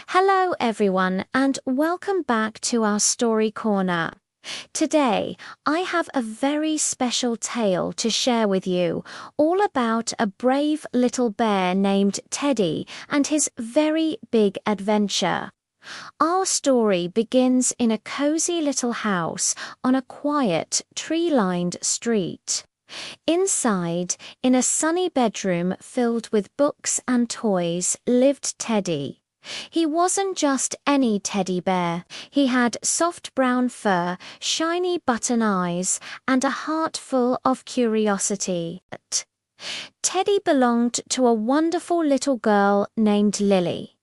Hello everyone and welcome back to our story corner. Today, I have a very special tale to share with you, all about a brave little bear named Teddy and his very big adventure. Our story begins in a cozy little house on a quiet, tree-lined street. Inside, in a sunny bedroom filled with books and toys, lived Teddy. He wasn't just any teddy bear. He had soft brown fur, shiny button eyes, and a heart full of curiosity. Teddy belonged to a wonderful little girl named Lily.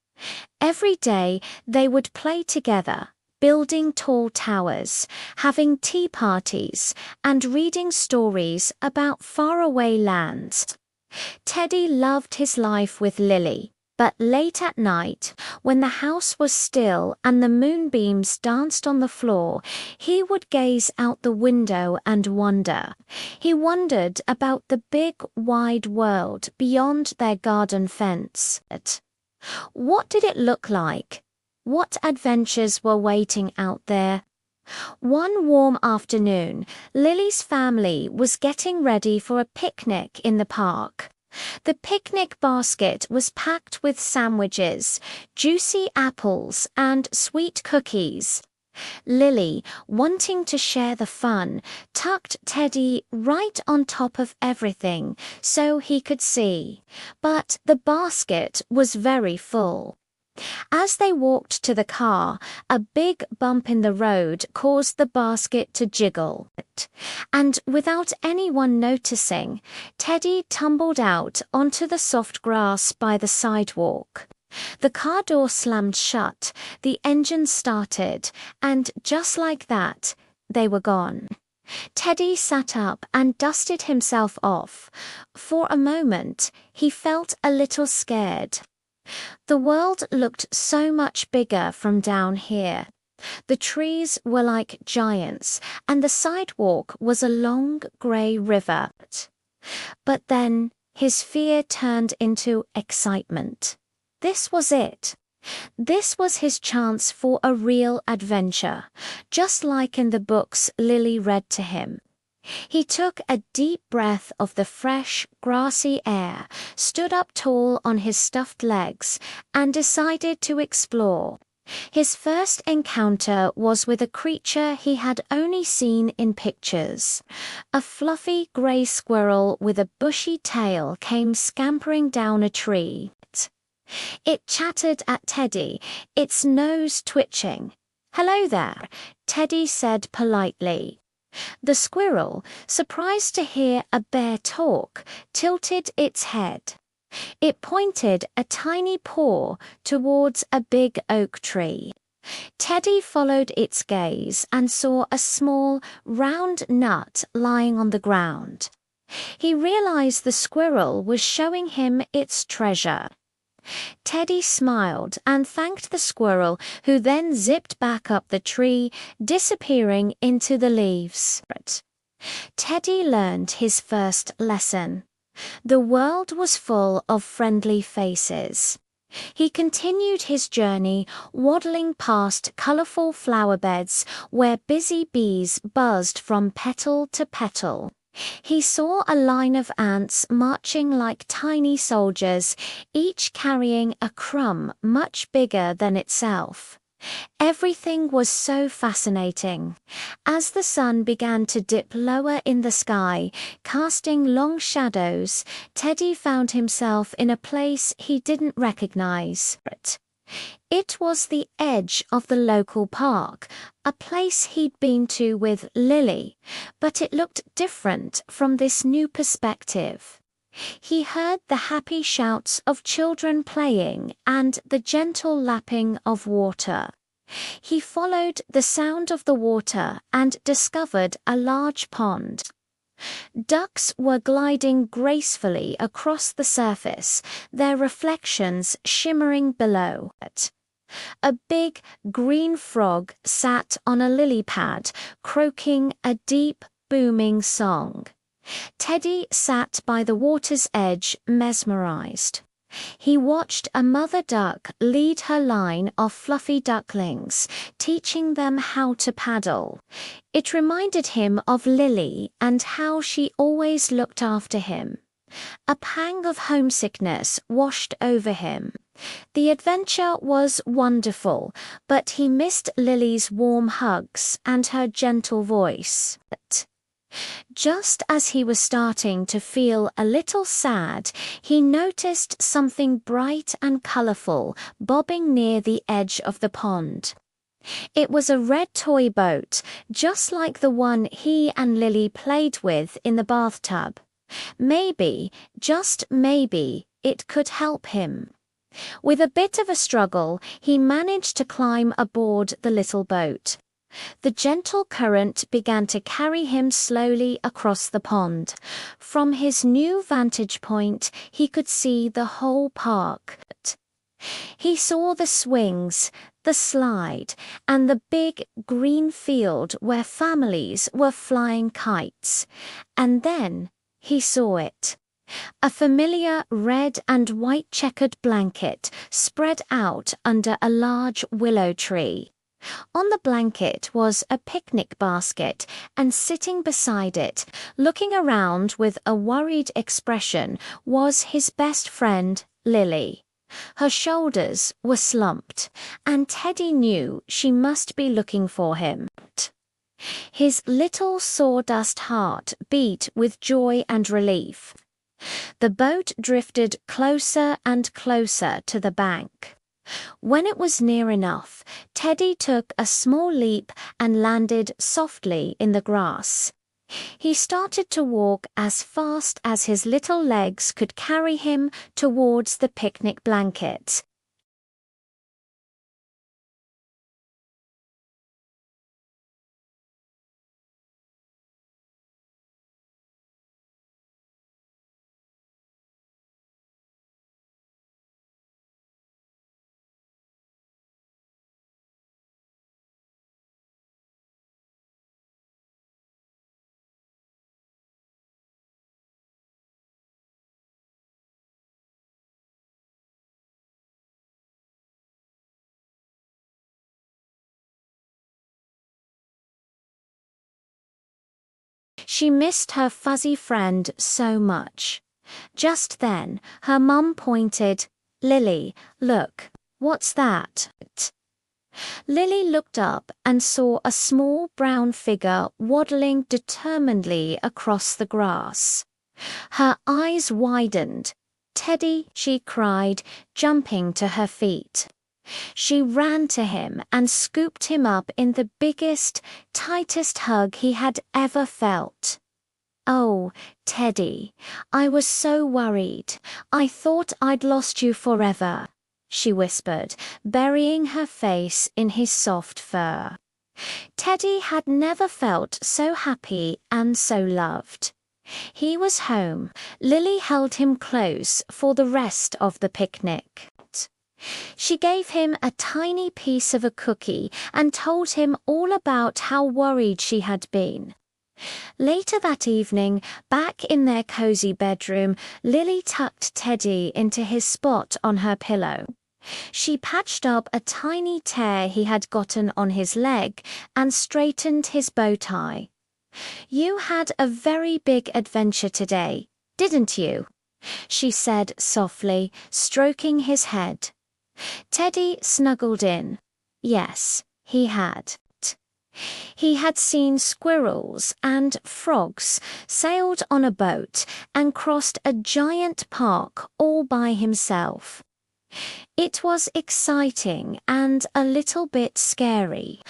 Every day they would play together, building tall towers, having tea parties, and reading stories about faraway lands. Teddy loved his life with Lily. But late at night, when the house was still and the moonbeams danced on the floor, he would gaze out the window and wonder. He wondered about the big, wide world beyond their garden fence. What did it look like? What adventures were waiting out there? One warm afternoon, Lily's family was getting ready for a picnic in the park. The picnic basket was packed with sandwiches, juicy apples, and sweet cookies. Lily, wanting to share the fun, tucked Teddy right on top of everything so he could see. But the basket was very full. As they walked to the car, a big bump in the road caused the basket to jiggle. And without anyone noticing, Teddy tumbled out onto the soft grass by the sidewalk. The car door slammed shut, the engine started, and just like that, they were gone. Teddy sat up and dusted himself off. For a moment, he felt a little scared. The world looked so much bigger from down here. The trees were like giants, and the sidewalk was a long grey river. But then his fear turned into excitement. This was it. This was his chance for a real adventure, just like in the books Lily read to him. He took a deep breath of the fresh, grassy air, stood up tall on his stuffed legs, and decided to explore. His first encounter was with a creature he had only seen in pictures. A fluffy grey squirrel with a bushy tail came scampering down a tree. It chattered at Teddy, its nose twitching. "Hello there," Teddy said politely. The squirrel, surprised to hear a bear talk, tilted its head. It pointed a tiny paw towards a big oak tree. Teddy followed its gaze and saw a small, round nut lying on the ground. He realized the squirrel was showing him its treasure. Teddy smiled and thanked the squirrel, who then zipped back up the tree, disappearing into the leaves. Teddy learned his first lesson. The world was full of friendly faces. He continued his journey, waddling past colorful flower beds where busy bees buzzed from petal to petal. He saw a line of ants marching like tiny soldiers, each carrying a crumb much bigger than itself. Everything was so fascinating. As the sun began to dip lower in the sky, casting long shadows, Teddy found himself in a place he didn't recognize. It was the edge of the local park, a place he'd been to with Lily, but it looked different from this new perspective. He heard the happy shouts of children playing and the gentle lapping of water. He followed the sound of the water and discovered a large pond. Ducks were gliding gracefully across the surface, their reflections shimmering below. A big green frog sat on a lily pad, croaking a deep, booming song. Teddy sat by the water's edge, mesmerized. He watched a mother duck lead her line of fluffy ducklings, teaching them how to paddle. It reminded him of Lily and how she always looked after him. A pang of homesickness washed over him. The adventure was wonderful, but he missed Lily's warm hugs and her gentle voice. Just as he was starting to feel a little sad, he noticed something bright and colorful bobbing near the edge of the pond. It was a red toy boat, just like the one he and Lily played with in the bathtub. Maybe, just maybe, it could help him. With a bit of a struggle, he managed to climb aboard the little boat. The gentle current began to carry him slowly across the pond. From his new vantage point, he could see the whole park. He saw the swings, the slide, and the big green field where families were flying kites. And then he saw it. A familiar red and white checkered blanket spread out under a large willow tree. On the blanket was a picnic basket, and sitting beside it, looking around with a worried expression, was his best friend, Lily. Her shoulders were slumped, and Teddy knew she must be looking for him. His little sawdust heart beat with joy and relief. The boat drifted closer and closer to the bank. When it was near enough, Teddy took a small leap and landed softly in the grass. He started to walk as fast as his little legs could carry him towards the picnic blanket. She missed her fuzzy friend so much. Just then, her mum pointed, "Lily, look, what's that?" Lily looked up and saw a small brown figure waddling determinedly across the grass. Her eyes widened. "Teddy," she cried, jumping to her feet. She ran to him and scooped him up in the biggest, tightest hug he had ever felt. "Oh, Teddy, I was so worried. I thought I'd lost you forever," she whispered, burying her face in his soft fur. Teddy had never felt so happy and so loved. He was home. Lily held him close for the rest of the picnic. She gave him a tiny piece of a cookie and told him all about how worried she had been. Later that evening, back in their cozy bedroom, Lily tucked Teddy into his spot on her pillow. She patched up a tiny tear he had gotten on his leg and straightened his bow tie. "You had a very big adventure today, didn't you?" she said softly, stroking his head. Teddy snuggled in. Yes, he had. He had seen squirrels and frogs, sailed on a boat, and crossed a giant park all by himself. It was exciting and a little bit scary,